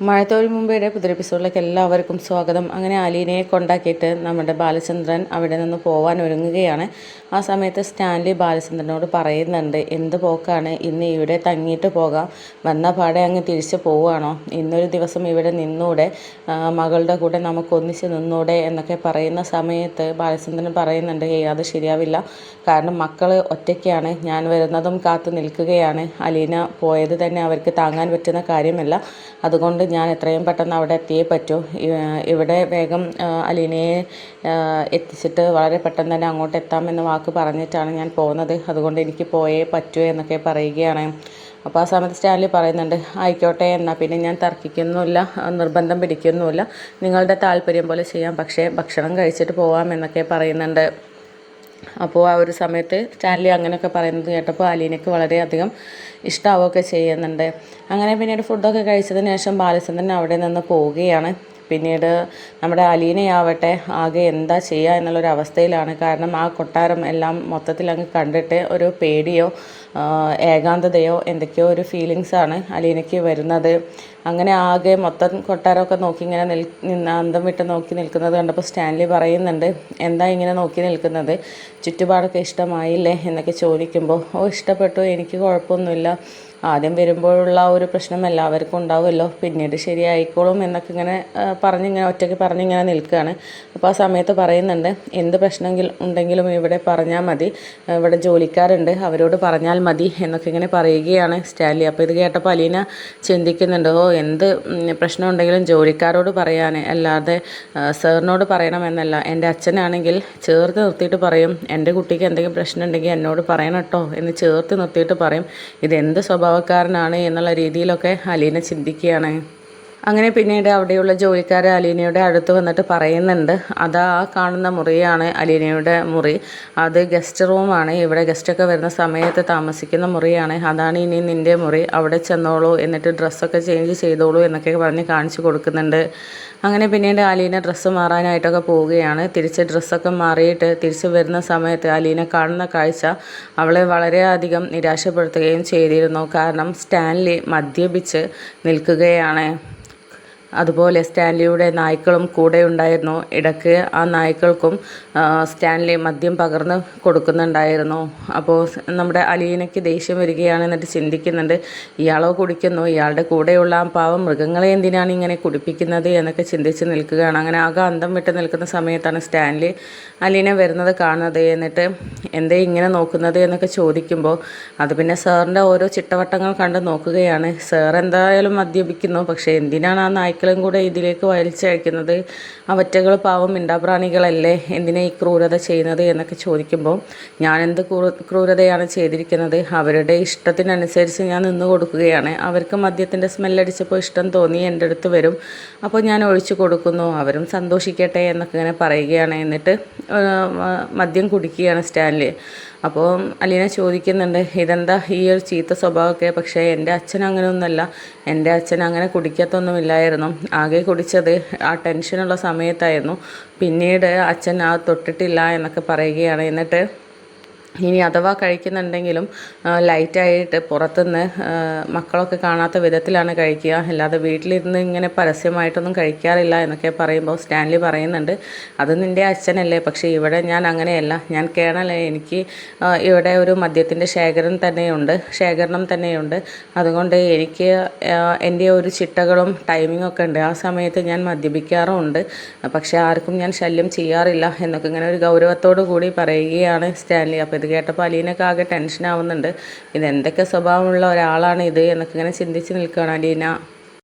മഴത്തോഴി മുമ്പയുടെ പുതിയ എപ്പിസോഡിലേക്ക് എല്ലാവർക്കും സ്വാഗതം. അങ്ങനെ അലീനയെ കൊണ്ടാക്കിയിട്ട് നമ്മുടെ ബാലചന്ദ്രൻ അവിടെ നിന്ന് പോകാൻ ഒരുങ്ങുകയാണ്. ആ സമയത്ത് സ്റ്റാൻലി ബാലചന്ദ്രനോട് പറയുന്നുണ്ട്, എന്ത് പോക്കാണ്, ഇന്ന് ഇവിടെ തങ്ങിയിട്ട് പോകാം, വന്ന പാടെ അങ്ങ് തിരിച്ച് പോവുകയാണോ, ഇന്നൊരു ദിവസം ഇവിടെ നിന്നൂടെ, മകളുടെ കൂടെ നമുക്കൊന്നിച്ച് നിന്നൂടെ എന്നൊക്കെ പറയുന്ന സമയത്ത് ബാലചന്ദ്രൻ പറയുന്നുണ്ട്, അത് ശരിയാവില്ല, കാരണം മക്കൾ ഒറ്റയ്ക്കാണ്, ഞാൻ വരുന്നതും കാത്തു നിൽക്കുകയാണ്, അലീന പോയത് തന്നെ അവർക്ക് താങ്ങാൻ പറ്റുന്ന കാര്യമല്ല, അതുകൊണ്ട് ഞാൻ എത്രയും പെട്ടെന്ന് അവിടെ എത്തിയേ പറ്റൂ, ഇവിടെ വേഗം അലീനയെ എത്തിച്ചിട്ട് വളരെ പെട്ടെന്ന് തന്നെ അങ്ങോട്ട് എത്താമെന്ന് വാക്ക് പറഞ്ഞിട്ടാണ് ഞാൻ പോകുന്നത്, അതുകൊണ്ട് എനിക്ക് പോയേ പറ്റൂ എന്നൊക്കെ പറയുകയാണ്. അപ്പോൾ ആ സമയത്ത് സ്റ്റാൻലി പറയുന്നുണ്ട്, ആയിക്കോട്ടെ, എന്നാൽ പിന്നെ ഞാൻ തർക്കിക്കുന്നുമില്ല, നിർബന്ധം പിടിക്കുന്നുമില്ല, നിങ്ങളുടെ താല്പര്യം പോലെ ചെയ്യാം, പക്ഷേ ഭക്ഷണം കഴിച്ചിട്ട് പോവാം എന്നൊക്കെ പറയുന്നുണ്ട്. അപ്പോൾ ആ ഒരു സമയത്ത് സ്റ്റാൻലി അങ്ങനെയൊക്കെ പറയുന്നത് കേട്ടപ്പോൾ അലീനയ്ക്ക് വളരെയധികം ഇഷ്ടമാവുകയൊക്കെ ചെയ്യുന്നുണ്ട്. അങ്ങനെ പിന്നീട് ഫുഡൊക്കെ കഴിച്ചതിന് ശേഷം ബാലചന്ദ്രൻ അവിടെ നിന്ന് പോവുകയാണ്. പിന്നീട് നമ്മുടെ അലീനയാവട്ടെ ആകെ എന്താ ചെയ്യുക എന്നുള്ളൊരവസ്ഥയിലാണ്. കാരണം ആ കൊട്ടാരം എല്ലാം മൊത്തത്തിൽ അങ്ങ് കണ്ടിട്ട് ഒരു പേടിയോ ഏകാന്തതയോ എന്തൊക്കെയോ ഒരു ഫീലിങ്സാണ് അലീനയ്ക്ക് വരുന്നത്. അങ്ങനെ ആകെ മൊത്തം കൊട്ടാരമൊക്കെ നോക്കി ഇങ്ങനെ അന്തം വിട്ട് നോക്കി നിൽക്കുന്നത് കണ്ടപ്പോൾ സ്റ്റാൻലി പറയുന്നുണ്ട്, എന്താ ഇങ്ങനെ നോക്കി നിൽക്കുന്നത്, ചുറ്റുപാടൊക്കെ ഇഷ്ടമായില്ലേ എന്നൊക്കെ ചോദിക്കുമ്പോൾ, ഇഷ്ടപ്പെട്ടു, എനിക്ക് കുഴപ്പമൊന്നുമില്ല, ആദ്യം വരുമ്പോഴുള്ള ഒരു പ്രശ്നം എല്ലാവർക്കും ഉണ്ടാവുമല്ലോ, പിന്നീട് ശരിയായിക്കോളും എന്നൊക്കെ ഇങ്ങനെ ഒറ്റയ്ക്ക് പറഞ്ഞിങ്ങനെ നിൽക്കുകയാണ്. അപ്പോൾ ആ സമയത്ത് പറയുന്നുണ്ട്, എന്ത് പ്രശ്നമെങ്കിലും ഉണ്ടെങ്കിലും ഇവിടെ പറഞ്ഞാൽ മതി, ഇവിടെ ജോലിക്കാരുണ്ട്, അവരോട് പറഞ്ഞാൽ മതി എന്നൊക്കെ ഇങ്ങനെ പറയുകയാണ് സ്റ്റാൻലി. അപ്പോൾ ഇത് കേട്ടപ്പോൾ അലീന ചിന്തിക്കുന്നുണ്ട്, എന്ത് പ്രശ്നം ഉണ്ടെങ്കിലും ജോലിക്കാരോട് പറയാൻ, അല്ലാതെ സാറിനോട് പറയണമെന്നല്ല, എൻ്റെ അച്ഛനാണെങ്കിൽ ചേർത്ത് നിർത്തിയിട്ട് പറയും, എൻ്റെ കുട്ടിക്ക് എന്തെങ്കിലും പ്രശ്നം ഉണ്ടെങ്കിൽ എന്നോട് പറയണം കേട്ടോ എന്ന് ചേർത്ത് നിർത്തിയിട്ട് പറയും, ഇതെന്ത് സ്വഭാവക്കാരനാണ് എന്നുള്ള രീതിയിലൊക്കെ അലീന ചിന്തിക്കുകയാണ്. അങ്ങനെ പിന്നീട് അവിടെയുള്ള ജോലിക്കാർ അലീനയുടെ അടുത്ത് വന്നിട്ട് പറയുന്നുണ്ട്, അതാ ആ കാണുന്ന മുറിയാണ് അലീനയുടെ മുറി, അത് ഗസ്റ്റ് റൂമാണ്, ഇവിടെ ഗസ്റ്റൊക്കെ വരുന്ന സമയത്ത് താമസിക്കുന്ന മുറിയാണ്, അതാണ് ഇനി നിൻ്റെ മുറി, അവിടെ ചെന്നോളൂ, എന്നിട്ട് ഡ്രസ്സൊക്കെ ചേഞ്ച് ചെയ്തോളൂ എന്നൊക്കെ പറഞ്ഞ് കാണിച്ചു കൊടുക്കുന്നുണ്ട്. അങ്ങനെ പിന്നീട് അലീന ഡ്രസ്സ് മാറാനായിട്ടൊക്കെ പോവുകയാണ്. തിരിച്ച് ഡ്രസ്സൊക്കെ മാറിയിട്ട് തിരിച്ച് വരുന്ന സമയത്ത് അലീന കാണുന്ന കാഴ്ച അവളെ വളരെയധികം നിരാശപ്പെടുത്തുകയും ചെയ്തിരുന്നു. കാരണം സ്റ്റാൻലി മദ്യപിച്ച് നിൽക്കുകയാണ്. അതുപോലെ സ്റ്റാൻലിയുടെ നായ്ക്കളും കൂടെ ഉണ്ടായിരുന്നു. ഇടയ്ക്ക് ആ നായ്ക്കൾക്കും സ്റ്റാൻലി മദ്യം പകർന്ന് കൊടുക്കുന്നുണ്ടായിരുന്നു. അപ്പോൾ നമ്മുടെ അലീനയ്ക്ക് ദേഷ്യം വരികയാണ്. എന്നിട്ട് ചിന്തിക്കുന്നുണ്ട്, ഇയാളോ കുടിക്കുന്നു, ഇയാളുടെ കൂടെയുള്ള ആ പാവം മൃഗങ്ങളെ എന്തിനാണ് ഇങ്ങനെ കുടിപ്പിക്കുന്നത് എന്നൊക്കെ ചിന്തിച്ച് നിൽക്കുകയാണ്. അങ്ങനെ ആകെ അന്തം വിട്ട് നിൽക്കുന്ന സമയത്താണ് സ്റ്റാൻലി അലീന വരുന്നത് കാണുന്നത്. എന്നിട്ട് എന്തേ ഇങ്ങനെ നോക്കുന്നത് എന്നൊക്കെ ചോദിക്കുമ്പോൾ, അത് പിന്നെ സാറിൻ്റെ ഓരോ ചിട്ടവട്ടങ്ങൾ കണ്ട് നോക്കുകയാണ്. സാർ എന്തായാലും മദ്യപിക്കുന്നു, പക്ഷേ എന്തിനാണ് ആ നായ്ക്കളും കൂടെ ഇതിലേക്ക് വലിച്ചയക്കുന്നത്, അവറ്റകൾ പാവം മിണ്ടാപ്രാണികളല്ലേ, എന്തിനാ ഈ ക്രൂരത ചെയ്യുന്നത് എന്നൊക്കെ ചോദിക്കുമ്പോൾ, ഞാൻ എന്ത് ക്രൂരതയാണ് ചെയ്തിരിക്കുന്നത്, അവരുടെ ഇഷ്ടത്തിനനുസരിച്ച് ഞാൻ നിന്ന് കൊടുക്കുകയാണ്, അവർക്ക് മദ്യത്തിൻ്റെ സ്മെല്ലടിച്ചപ്പോൾ ഇഷ്ടം തോന്നി എൻ്റെ അടുത്ത് വരും, അപ്പോൾ ഞാൻ ഒഴിച്ചു കൊടുക്കുന്നു, അവരും സന്തോഷിക്കട്ടെ എന്നൊക്കെ ഇങ്ങനെ പറയുകയാണ്. എന്നിട്ട് മദ്യം കുടിക്കുകയാണ് സ്റ്റാൻലി. അപ്പോൾ അലീന ചോദിക്കുന്നുണ്ട്, ഇതെന്താ ഈ ഒരു ചീത്ത സ്വഭാവമൊക്കെ, പക്ഷേ എൻ്റെ അച്ഛൻ അങ്ങനെയൊന്നുമല്ല, എൻ്റെ അച്ഛൻ അങ്ങനെ കുടിക്കത്തൊന്നുമില്ലായിരുന്നു, ആകെ കുടിച്ചത് ആ ടെൻഷനുള്ള സമയത്തായിരുന്നു, പിന്നീട് അച്ഛൻ ആ തൊട്ടിട്ടില്ല എന്നൊക്കെ പറയുകയാണ്. എന്നിട്ട് ഇനി അഥവാ കഴിക്കുന്നുണ്ടെങ്കിലും ലൈറ്റായിട്ട് പുറത്തുനിന്ന് മക്കളൊക്കെ കാണാത്ത വിധത്തിലാണ് കഴിക്കുക, അല്ലാതെ വീട്ടിലിരുന്ന് ഇങ്ങനെ പരസ്യമായിട്ടൊന്നും കഴിക്കാറില്ല എന്നൊക്കെ പറയുമ്പോൾ സ്റ്റാൻലി പറയുന്നുണ്ട്, അത് നിൻ്റെ അച്ഛനല്ലേ, പക്ഷേ ഇവിടെ ഞാൻ അങ്ങനെയല്ല, ഞാൻ കേണലേ, എനിക്ക് ഇവിടെ ഒരു മദ്യത്തിൻ്റെ ശേഖരണം തന്നെയുണ്ട്, അതുകൊണ്ട് എനിക്ക് എൻ്റെ ഒരു ചിട്ടകളും ടൈമിങ്ങും ഒക്കെ ഉണ്ട്, ആ സമയത്ത് ഞാൻ മദ്യപിക്കാറുമുണ്ട്, പക്ഷേ ആർക്കും ഞാൻ ശല്യം ചെയ്യാറില്ല എന്നൊക്കെ ഇങ്ങനെ ഒരു ഗൗരവത്തോടു കൂടി പറയുകയാണ് സ്റ്റാൻലി. അപ്പോൾ ഇത് കേട്ടപ്പോൾ അലീനക്ക് ആകെ ടെൻഷൻ ആവുന്നുണ്ട്, ഇതെന്തൊക്കെ സ്വഭാവമുള്ള ഒരാളാണ് ഇത് എന്നൊക്കെ ഇങ്ങനെ ചിന്തിച്ച് നിൽക്കുകയാണ് അലീന.